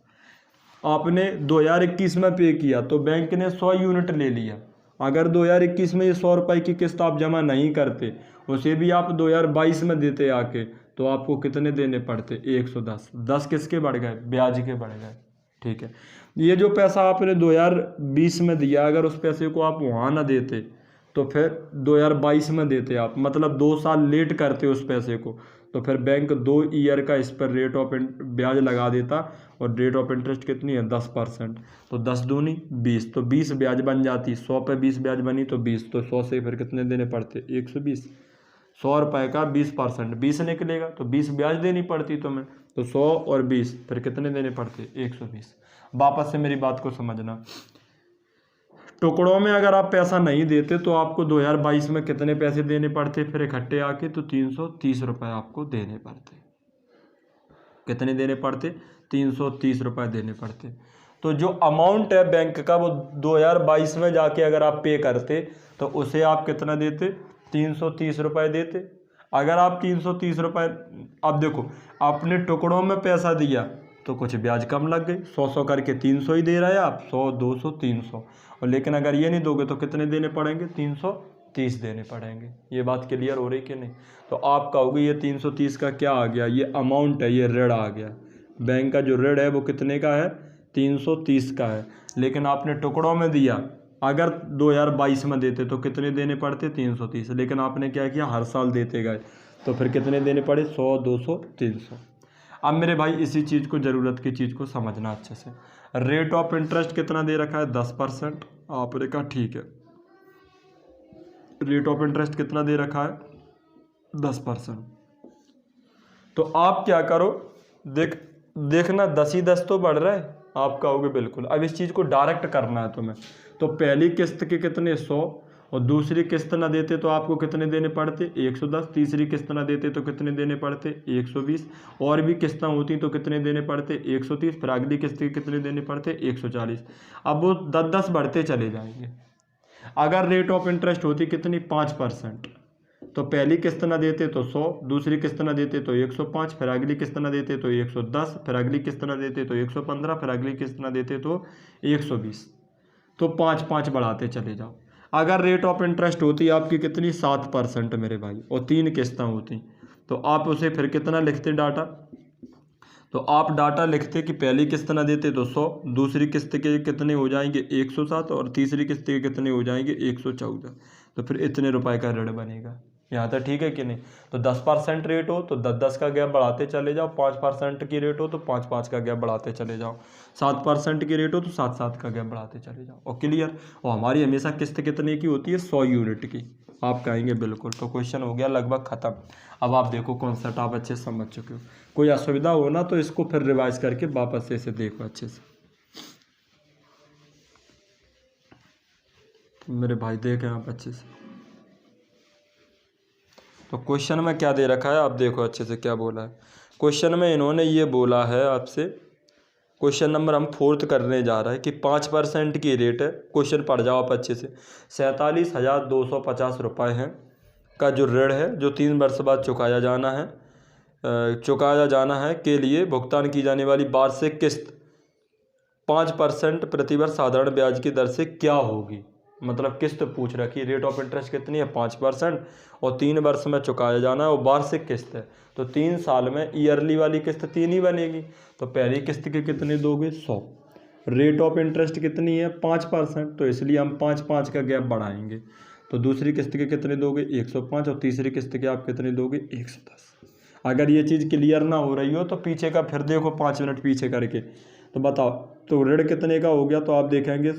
आपने 2021 में पे किया तो बैंक ने 100 यूनिट ले लिया। अगर 2021 में ये 100 रुपये की किस्त आप जमा नहीं करते, उसे भी आप 2022 में देते आके, तो आपको कितने देने पड़ते? 110। 10 किसके बढ़ गए? ब्याज के बढ़ गए, ठीक है। ये जो पैसा आपने 2020 में दिया, अगर उस पैसे को आप वहाँ ना देते तो फिर 2022 में देते आप, मतलब 2 साल लेट करते उस पैसे को, तो फिर बैंक 2 ईयर का इस पर रेट ऑफ ब्याज लगा देता, और रेट ऑफ इंटरेस्ट कितनी है? 10%। तो 10 दूनी 20, तो 20 ब्याज बन जाती। 100 पे 20 ब्याज बनी तो 20, तो 100 से फिर कितने देने पड़ते? 120। 100 रुपये का 20%, 20 निकलेगा तो 20 ब्याज देनी पड़ती तुम्हें, तो 100 और 20 फिर कितने देने पड़ते? 120। वापस से मेरी बात को समझना, टुकड़ों में अगर आप पैसा नहीं देते तो आपको 2022 में कितने पैसे देने पड़ते फिर इकट्ठे आके? तो 330 रुपये आपको देने पड़ते। कितने देने पड़ते? 330 रुपये देने पड़ते। तो जो अमाउंट है बैंक का, वो 2022 में जाके अगर आप पे करते तो उसे आप कितना देते? 330 रुपये देते। अगर आप 330 रुपये, अब देखो आपने टुकड़ों में पैसा दिया तो कुछ ब्याज कम लग गई, 100 करके 300 ही दे रहे हैं आप, 100 200 300, और लेकिन अगर ये नहीं दोगे तो कितने देने पड़ेंगे? 330 देने पड़ेंगे। ये बात क्लियर हो रही कि नहीं? तो आप कहोगे ये 330 का क्या आ गया? ये अमाउंट है, ये ऋण आ गया। बैंक का जो ऋण है वो कितने का है? 330 का है। लेकिन आपने टुकड़ों में दिया, अगर 2022 में देते तो कितने देने पड़ते? 330। लेकिन आपने क्या किया? हर साल देते गए, तो फिर कितने देने पड़े? 100 200 300। अब मेरे भाई इसी चीज़ को, ज़रूरत की चीज़ को समझना अच्छे से। रेट ऑफ इंटरेस्ट कितना दे रखा है? 10%। आपने कहा ठीक है, रेट ऑफ इंटरेस्ट कितना दे रखा है? 10%। तो आप क्या करो, देखना 10 ही 10 तो बढ़ रहा है। आप कहोगे बिल्कुल। अब इस चीज़ को डायरेक्ट करना है तुम्हें, तो पहली किस्त के कितने? 100, और दूसरी किस्त ना देते तो आपको कितने देने पड़ते? 110। तीसरी किस्त ना देते तो कितने देने पड़ते? 120। और भी किस्तें होती तो कितने देने पड़ते? 130। फिर अगली किस्त के कितने देने पड़ते? 140। अब वो 10-10 बढ़ते चले जाएंगे। अगर रेट ऑफ इंटरेस्ट होती कितनी? 5%, तो पहली किस्त ना देते तो 100, दूसरी किस्त ना देते तो 105, फिर अगली किस्त ना देते तो 110, फिर अगली किस्त ना देते तो 115, फिर अगली किस्त ना देते तो 120। तो 5-5 बढ़ाते चले जाओ। अगर रेट ऑफ इंटरेस्ट होती आपकी कितनी? 7% मेरे भाई, और 3 किस्तें होती, तो आप उसे फिर कितना लिखते डाटा? तो आप डाटा लिखते कि पहली किस्त ना देते तो 100, दूसरी किस्त के कितने हो जाएंगे? 107, और तीसरी किस्त के कितने हो जाएंगे? 114। तो फिर इतने रुपए का ऋण बनेगा। यहाँ तक ठीक है कि नहीं? तो 10% रेट हो तो 10-10 का गैप बढ़ाते चले जाओ, 5% की रेट हो तो 5-5 का गैप बढ़ाते चले जाओ, 7% की रेट हो तो 7-7 का गैप बढ़ाते चले जाओ। और क्लियर? और हमारी हमेशा किस्त कितने की होती है? 100 यूनिट की। आप कहेंगे बिल्कुल। तो क्वेश्चन हो गया लगभग ख़त्म। अब आप देखो कॉन्सेप्ट आप अच्छे से समझ चुके हो। कोई असुविधा हो ना तो इसको फिर रिवाइज करके वापस से इसे देखो अच्छे से। तो मेरे भाई देखें आप अच्छे से। तो क्वेश्चन में क्या दे रखा है आप देखो अच्छे से क्या बोला है। क्वेश्चन में इन्होंने ये बोला है आपसे, क्वेश्चन नंबर हम 4th करने जा रहे हैं कि 5% की रेट है। क्वेश्चन पढ़ जाओ आप अच्छे से। 47,250 रुपये हैं का जो ऋण है जो 3 वर्ष बाद चुकाया जाना है के लिए भुगतान की जाने वाली वार्षिक किस्त 5% प्रतिवर्ष साधारण ब्याज की दर से क्या होगी? मतलब किस्त पूछ रखी, रेट ऑफ इंटरेस्ट कितनी है 5%, और 3 वर्ष में चुकाया जाना है, और वार्षिक किस्त है, तो 3 साल में ईयरली वाली किस्त 3 ही बनेगी। तो पहली किस्त के कितने दोगे 100, रेट ऑफ इंटरेस्ट कितनी है 5%, तो इसलिए हम 5-5 का गैप बढ़ाएंगे। तो दूसरी किस्त के कितने दोगे 105, और तीसरी किस्त के आप कितने दोगे 110। अगर ये चीज़ क्लियर ना हो रही हो तो पीछे का फिर देखो 5 मिनट पीछे करके, तो बताओ तो ऋण कितने का हो गया। तो आप देखेंगे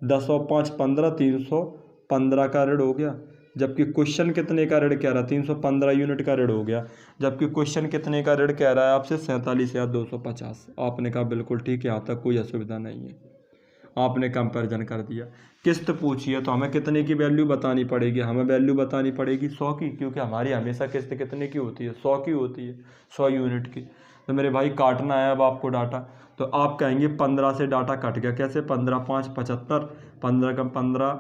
10 और 5 15, 315 का ऋण हो गया। जबकि क्वेश्चन कितने का ऋण कह रहा है 315 यूनिट का ऋण हो गया। जबकि क्वेश्चन कितने का ऋण कह रहा है आपसे 47,250। आपने कहा बिल्कुल ठीक है, यहाँ तक कोई असुविधा नहीं है, आपने कंपैरिजन कर दिया। किस्त पूछी है तो हमें कितने की वैल्यू बतानी पड़ेगी, हमें वैल्यू बतानी पड़ेगी 100 की, क्योंकि हमारी हमेशा किस्त कितने की होती है 100 की होती है, 100 यूनिट की। तो मेरे भाई काटना है अब आपको डाटा, तो आप कहेंगे 15 से डाटा कट गया, कैसे 15 5 75, 15 का 15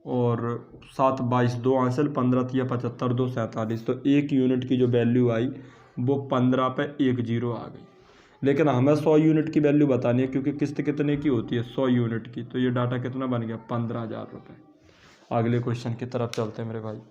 और 7 22, 2 हासिल, 15 3 75, 2 47। तो 1 यूनिट की जो वैल्यू आई वो 15 पे 1 0 आ गई। लेकिन हमें 100 यूनिट की वैल्यू बतानी है, क्योंकि किस्त कितने की होती है 100 यूनिट की। तो ये डाटा कितना बन गया 15,000 रुपये। अगले क्वेश्चन की तरफ चलते हैं मेरे भाई।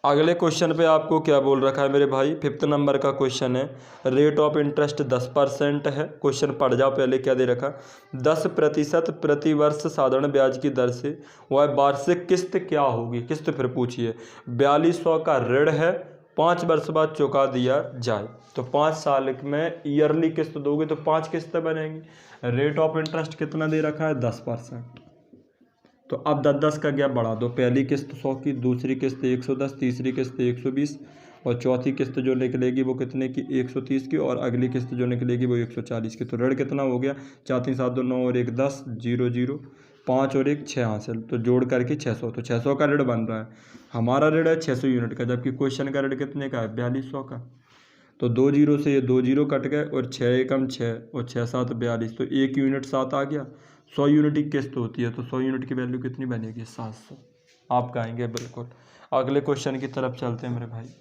अगले क्वेश्चन पे आपको क्या बोल रखा है मेरे भाई, 5th नंबर का क्वेश्चन है। रेट ऑफ इंटरेस्ट 10% है। क्वेश्चन पढ़ जाओ पहले क्या दे रखा, 10% प्रति वर्ष साधारण ब्याज की दर से वह वार्षिक किस्त क्या होगी। किस्त फिर पूछिए 4200 का ऋण है, 5 वर्ष बाद चुका दिया जाए। तो 5 साल में ईयरली किस्त दोगे तो 5 किस्तें बनेंगी। रेट ऑफ इंटरेस्ट कितना दे रखा है 10%। तो अब 10-10 का गैप बढ़ा दो, पहली किस्त 100 की, दूसरी किस्त 110, तीसरी किस्त 120, और चौथी किस्त जो निकलेगी वो कितने की 130 की, और अगली किस्त जो निकलेगी वो 140 की। तो ऋण कितना हो गया 4 3 7 2 9 और 1 10, 0 0, 5 और 1 6 हासिल, तो जोड़ करके 600। तो 600 का ऋण बन रहा है, हमारा ऋण है 600 यूनिट का, जबकि क्वेश्चन का ऋण कितने का है 4200 का। तो 2 0 से ये 2 0 कट गए, और 6 एकम 6 और 6 7 42, तो 1 यूनिट 7 आ गया। 100 यूनिट की किस्त होती है, तो 100 यूनिट की वैल्यू कितनी बनेगी 700। आप कहेंगे बिल्कुल। अगले क्वेश्चन की तरफ चलते हैं मेरे भाई।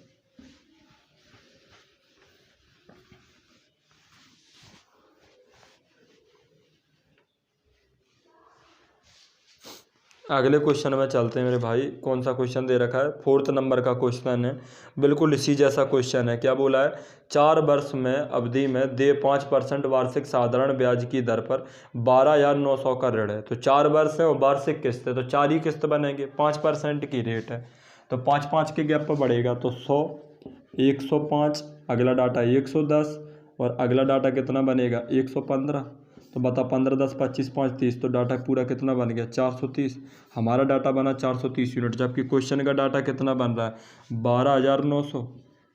अगले क्वेश्चन में चलते हैं मेरे भाई। कौन सा क्वेश्चन दे रखा है 4th नंबर का क्वेश्चन है, बिल्कुल इसी जैसा क्वेश्चन है। क्या बोला है 4 वर्ष में अवधि में दे 5% वार्षिक साधारण ब्याज की दर पर 12,900 का ऋण है। तो 4 वर्ष है और वार्षिक किस्त है, तो 4 ही किस्त बनेंगे, 5% की रेट है, तो 5-5 के गैप पर बढ़ेगा। तो 100, 105, अगला डाटा 110, और अगला डाटा कितना बनेगा 115। तो बता 15 10 25 5 30, तो डाटा पूरा कितना बन गया 430। हमारा डाटा बना 430 यूनिट, जबकि क्वेश्चन का डाटा कितना बन रहा है 12,900।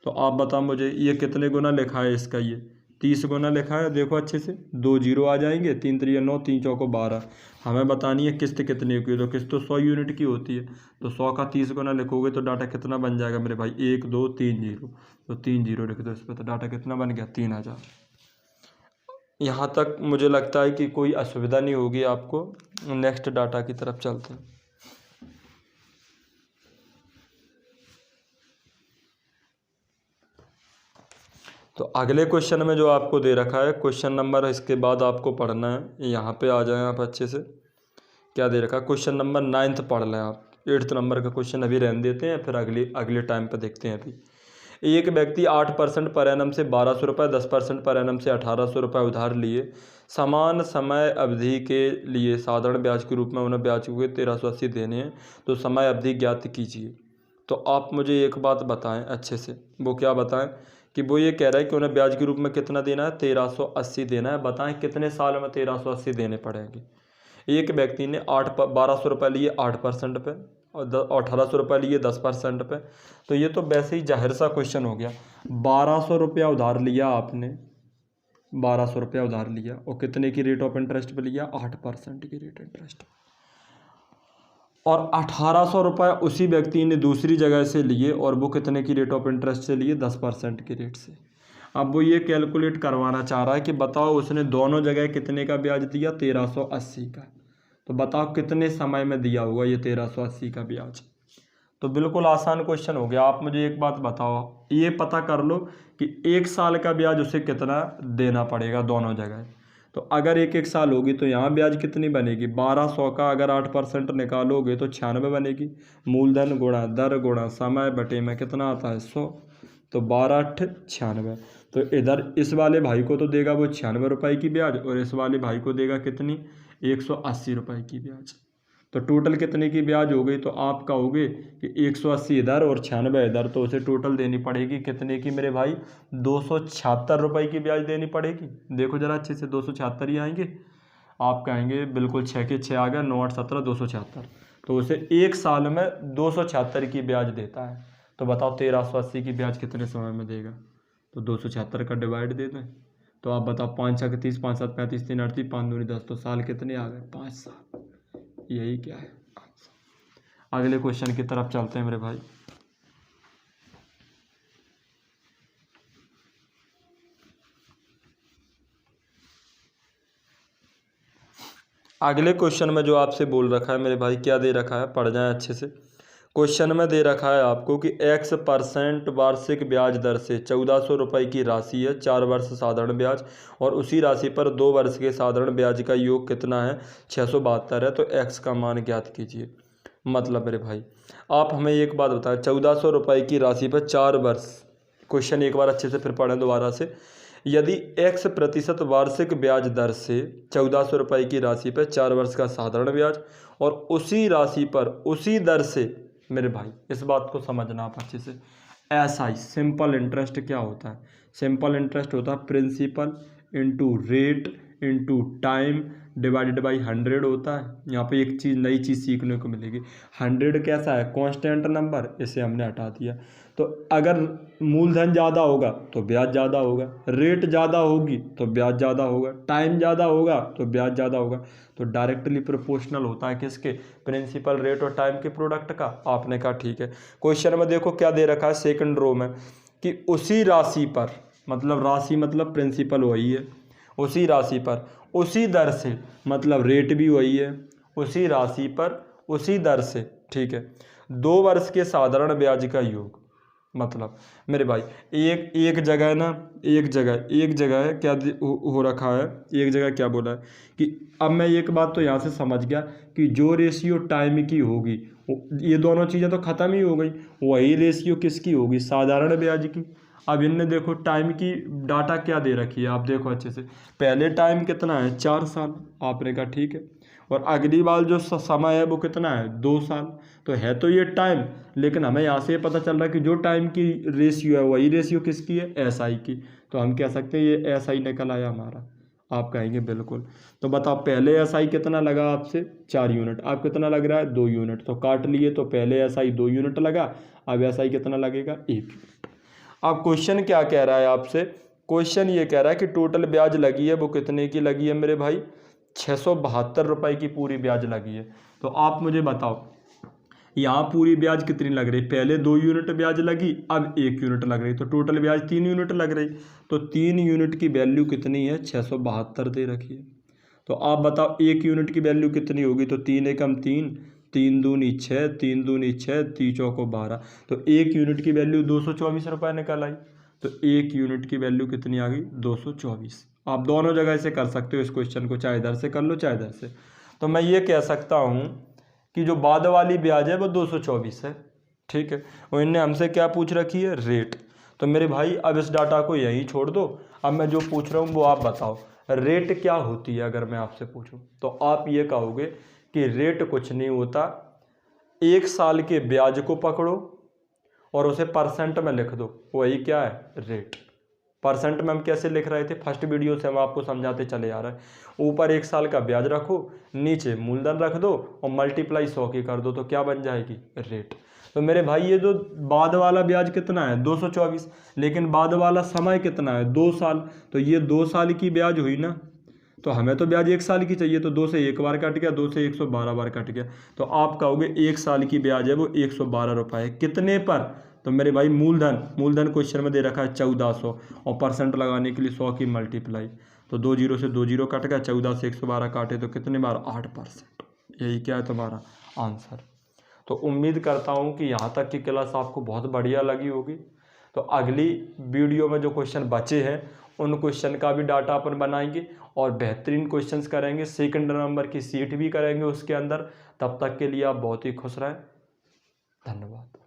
तो आप बता मुझे ये कितने गुना लिखा है इसका, ये 30 गुना लिखा है। देखो अच्छे से 2 0 आ जाएंगे, 3 3 9, 3 चौको 12। हमें बतानी है किस्त कितने की, तो किस्त तो 100 यूनिट की होती है, तो 100 का 30 गुना लिखोगे तो डाटा कितना बन जाएगा मेरे भाई 1 2 3 0। तो 3 0 लिख दो इस पर, तो डाटा कितना बन गया 3000। यहाँ तक मुझे लगता है कि कोई असुविधा नहीं होगी आपको। नेक्स्ट डाटा की तरफ चलते हैं। तो अगले क्वेश्चन में जो आपको दे रखा है क्वेश्चन नंबर, इसके बाद आपको पढ़ना है, यहाँ पे आ जाएं आप अच्छे से। क्या दे रखा है क्वेश्चन नंबर 9th पढ़ लें आप। 8th नंबर का क्वेश्चन अभी रहने देते हैं, फिर अगले टाइम पर देखते हैं। अभी एक व्यक्ति 8% पर एनम से 1200 रुपये, 10% पर एनम से 1800 रुपये उधार लिए समान समय अवधि के लिए साधारण ब्याज के रूप में उन्हें ब्याज के 1380 देने हैं, तो समय अवधि ज्ञात कीजिए। तो आप मुझे एक बात बताएं अच्छे से, वो क्या बताएं कि वो ये कह रहा है कि उन्हें ब्याज के रूप में कितना देना है 1380 देना है। बताएं कितने साल में 1380 देने पड़ेंगे। एक व्यक्ति ने 1200 रुपये लिए 8% पे, और 1800 रुपये लिए 10% पे। तो ये तो वैसे ही जाहिर सा क्वेश्चन हो गया। 1200 रुपया उधार लिया आपने, 1200 रुपया उधार लिया, और कितने की रेट ऑफ इंटरेस्ट पे लिया 8% की रेट इंटरेस्ट, और 1800 रुपये उसी व्यक्ति ने दूसरी जगह से लिए, और वो कितने की रेट ऑफ इंटरेस्ट से लिए 10% की रेट से। अब वो ये कैलकुलेट करवाना चाह रहा है कि बताओ उसने दोनों जगह कितने का ब्याज दिया 1380 का। तो बताओ कितने समय में दिया होगा ये 1380 का ब्याज। तो बिल्कुल आसान क्वेश्चन हो गया। आप मुझे एक बात बताओ, ये पता कर लो कि 1 साल का ब्याज उसे कितना देना पड़ेगा दोनों जगह। तो अगर 1 साल होगी तो यहाँ ब्याज कितनी बनेगी, 1200 का अगर 8% निकालोगे तो 96 बनेगी। मूलधन गुणा दर गुणा समय बटे में कितना आता है 100, तो 12 8 96। तो इधर इस वाले भाई को तो देगा वो 96 रुपये की ब्याज, और इस वाले भाई को देगा कितनी 180 रुपये की ब्याज। तो टोटल कितने की ब्याज हो गई, तो आप कहोगे कि 180 इधर और 96 इधर, तो उसे टोटल देनी पड़ेगी कितने की मेरे भाई, 276 रुपये की ब्याज देनी पड़ेगी। देखो जरा अच्छे से, 276 ही आएंगे। आप कहेंगे बिल्कुल 6 के 6 आ गया, 9 8 17 276। तो उसे 1 साल में 276 की ब्याज देता है। तो बताओ 1380 की ब्याज कितने समय में देगा, तो 276 का डिवाइड दे दें। तो आप बताओ 5 6 30 5 7 35 3 38 5 दूनी 10, तो साल कितने आ गए 5 साल। यही क्या है आंसर। अगले क्वेश्चन की तरफ चलते हैं मेरे भाई। अगले क्वेश्चन में जो आपसे बोल रखा है मेरे भाई, क्या दे रखा है, पढ़ जाएं अच्छे से। क्वेश्चन में दे रखा है आपको कि X% वार्षिक ब्याज दर से 1400 रुपये की राशि है, 4 वर्ष साधारण ब्याज, और उसी राशि पर 2 वर्ष के साधारण ब्याज का योग कितना है 672 है। तो X का मान ज्ञात कीजिए। मतलब मेरे भाई आप हमें एक बात बताएं, 1400 रुपये की राशि पर 4 वर्ष, क्वेश्चन एक बार अच्छे से फिर पढ़ें दोबारा से। यदि X% वार्षिक ब्याज दर से 1400 रुपये की राशि पर 4 वर्ष का साधारण ब्याज, और उसी राशि पर उसी दर से, मेरे भाई इस बात को समझना आप अच्छे से, SI सिंपल इंटरेस्ट क्या होता है, सिंपल इंटरेस्ट होता है principal into rate into time divided by 100 होता है। यहाँ पे एक चीज़ नई चीज़ सीखने को मिलेगी, 100 कैसा है कांस्टेंट नंबर, इसे हमने हटा दिया। तो अगर मूलधन ज़्यादा होगा तो ब्याज ज़्यादा होगा, रेट ज़्यादा होगी तो ब्याज ज़्यादा होगा, टाइम ज़्यादा होगा तो ब्याज ज़्यादा होगा। तो डायरेक्टली प्रोपोर्शनल होता है किसके, प्रिंसिपल रेट और टाइम के प्रोडक्ट का। आपने कहा ठीक है। क्वेश्चन में देखो क्या दे रखा है सेकंड रो में, कि उसी राशि पर, मतलब राशि मतलब प्रिंसिपल वही है, उसी राशि पर उसी दर से, मतलब रेट भी वही है, उसी राशि पर उसी दर से, ठीक है, 2 वर्ष के साधारण ब्याज का योग। मतलब मेरे भाई एक जगह ना, एक जगह है क्या हो रखा है, एक जगह क्या बोला है कि अब मैं एक बात तो यहाँ से समझ गया कि जो रेशियो टाइम की होगी, ये दोनों चीज़ें तो ख़त्म ही हो गई, वही रेशियो किसकी होगी, साधारण ब्याज की। अब इनने देखो टाइम की डाटा क्या दे रखी है, आप देखो अच्छे से, पहले टाइम कितना है 4 साल, आपने कहा ठीक है, और अगली बार जो समय है वो कितना है 2 साल। तो है तो ये टाइम, लेकिन हमें यहाँ से पता चल रहा है कि जो टाइम की रेशियो है वही रेशियो किसकी है, SI की। तो हम कह सकते हैं ये SI निकल आया हमारा। आप कहेंगे बिल्कुल। तो बताओ पहले SI कितना लगा आपसे 4 यूनिट, अब कितना लग रहा है 2 यूनिट, तो काट लिए, तो पहले SI 2 यूनिट लगा, अब SI कितना लगेगा 1 यूनिट। अब क्वेश्चन क्या कह रहा है आपसे, क्वेश्चन ये कह रहा है कि टोटल ब्याज लगी है वो कितने की लगी है मेरे भाई, 672 रुपये की पूरी ब्याज लगी है। तो आप मुझे बताओ यहाँ पूरी ब्याज कितनी लग रही, पहले 2 यूनिट ब्याज लगी, अब 1 यूनिट लग रही, तो टोटल ब्याज 3 यूनिट लग रही। तो 3 यूनिट की वैल्यू कितनी है 672 दे रखी है। तो आप बताओ 1 यूनिट की वैल्यू कितनी होगी, तो 3 एकम 3, 3 दूनी 6, 3 दूनी 6, 3 चौको 12, तो 1 यूनिट की वैल्यू 224 रुपये निकल आई। तो 1 यूनिट की वैल्यू कितनी आ गई 224। आप दोनों जगह से कर सकते हो इस क्वेश्चन को, चाहे इधर से कर लो चाहे इधर से। तो मैं ये कह सकता हूँ कि जो बाद वाली ब्याज है वो 224 है, ठीक है, और इनने हमसे क्या पूछ रखी है रेट। तो मेरे भाई अब इस डाटा को यहीं छोड़ दो, अब मैं जो पूछ रहा हूँ वो आप बताओ, रेट क्या होती है अगर मैं आपसे पूछूं। तो आप ये कहोगे कि रेट कुछ नहीं होता, 1 साल के ब्याज को पकड़ो और उसे परसेंट में लिख दो, वही क्या है रेट। परसेंट में हम कैसे लिख रहे थे, फर्स्ट वीडियो से हम आपको समझाते चले आ रहे हैं। ऊपर 1 साल का ब्याज रखो, नीचे मूलधन रख दो और मल्टीप्लाई 100 की कर दो, तो क्या बन जाएगी रेट। तो मेरे भाई ये जो बाद वाला ब्याज कितना है 224, लेकिन बाद वाला समय कितना है 2 साल, तो ये 2 साल की ब्याज हुई ना, तो हमें तो ब्याज 1 साल की चाहिए, तो 2 से 1 बार कट गया, 2 से 112 बार कट गया। तो आप कहोगे 1 साल की ब्याज है वो 112 रुपये, कितने पर, तो मेरे भाई मूलधन क्वेश्चन में दे रखा है 1400, और परसेंट लगाने के लिए 100 की मल्टीप्लाई, तो 2 जीरो से 2 जीरो कट गया, 14 से 112 काटे तो कितने बार 8%। यही क्या है तुम्हारा आंसर। तो उम्मीद करता हूँ कि यहाँ तक की क्लास आपको बहुत बढ़िया लगी होगी। तो अगली वीडियो में जो क्वेश्चन बचे हैं उन क्वेश्चन का भी डाटा अपन बनाएंगे और बेहतरीन क्वेश्चंस करेंगे, सेकंड नंबर की सीट भी करेंगे उसके अंदर। तब तक के लिए आप बहुत ही खुश रहें। धन्यवाद।